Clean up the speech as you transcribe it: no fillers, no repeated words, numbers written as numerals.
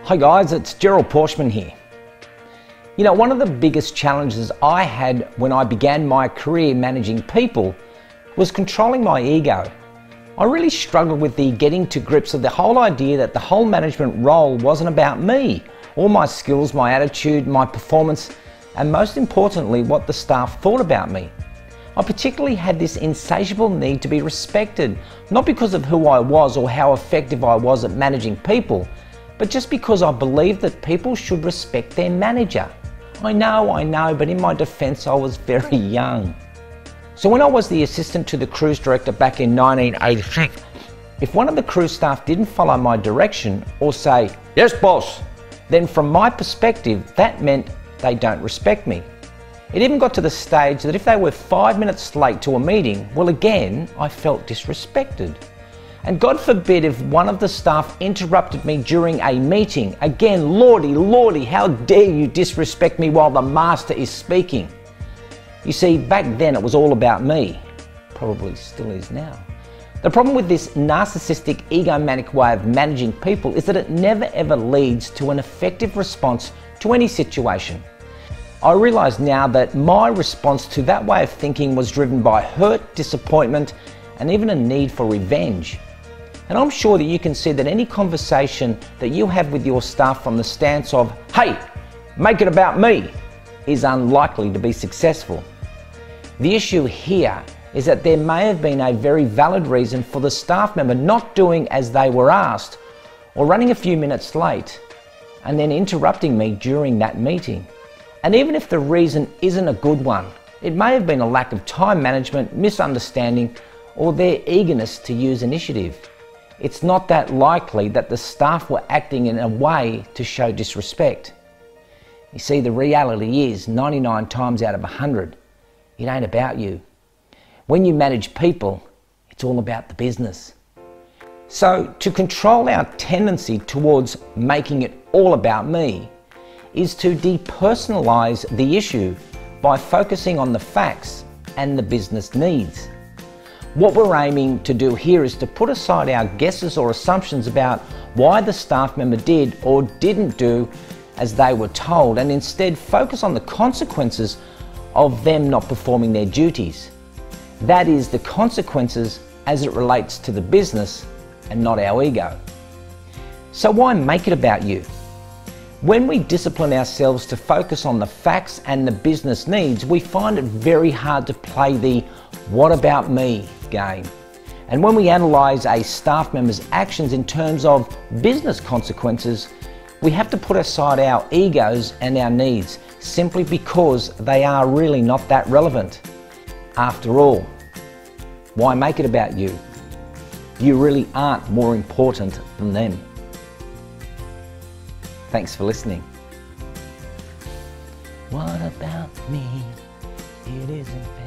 Hi guys, it's Gerald Pauschmann here. You know, one of the biggest challenges I had when I began my career managing people was controlling my ego. I really struggled with the getting to grips of the whole idea that the whole management role wasn't about me, all my skills, my attitude, my performance, and most importantly, what the staff thought about me. I particularly had this insatiable need to be respected, not because of who I was or how effective I was at managing people, but just because I believed that people should respect their manager. I know, but in my defense, I was very young. So when I was the assistant to the cruise director back in 1986, if one of the cruise staff didn't follow my direction or say, "Yes, boss," then from my perspective, that meant they don't respect me. It even got to the stage that if they were 5 minutes late to a meeting, well, again, I felt disrespected. And God forbid if one of the staff interrupted me during a meeting. Again, Lordy, how dare you disrespect me while the master is speaking? You see, back then it was all about me. Probably still is now. The problem with this narcissistic, egomaniac way of managing people is that it never ever leads to an effective response to any situation. I realise now that my response to that way of thinking was driven by hurt, disappointment, and even a need for revenge. And I'm sure that you can see that any conversation that you have with your staff from the stance of, "Hey, make it about me," is unlikely to be successful. The issue here is that there may have been a very valid reason for the staff member not doing as they were asked, or running a few minutes late, and then interrupting me during that meeting. And even if the reason isn't a good one, it may have been a lack of time management, misunderstanding, or their eagerness to use initiative. It's not that likely that the staff were acting in a way to show disrespect. You see, the reality is 99 times out of 100, it ain't about you. When you manage people, it's all about the business. So to control our tendency towards making it all about me is to depersonalize the issue by focusing on the facts and the business needs. What we're aiming to do here is to put aside our guesses or assumptions about why the staff member did or didn't do as they were told, and instead focus on the consequences of them not performing their duties. That is, the consequences as it relates to the business and not our ego. So why make it about you? When we discipline ourselves to focus on the facts and the business needs, we find it very hard to play the "what about me" game. And when we analyse a staff member's actions in terms of business consequences, we have to put aside our egos and our needs simply because they are really not that relevant. After all, why make it about you? You really aren't more important than them. Thanks for listening. What about me? It isn't fair.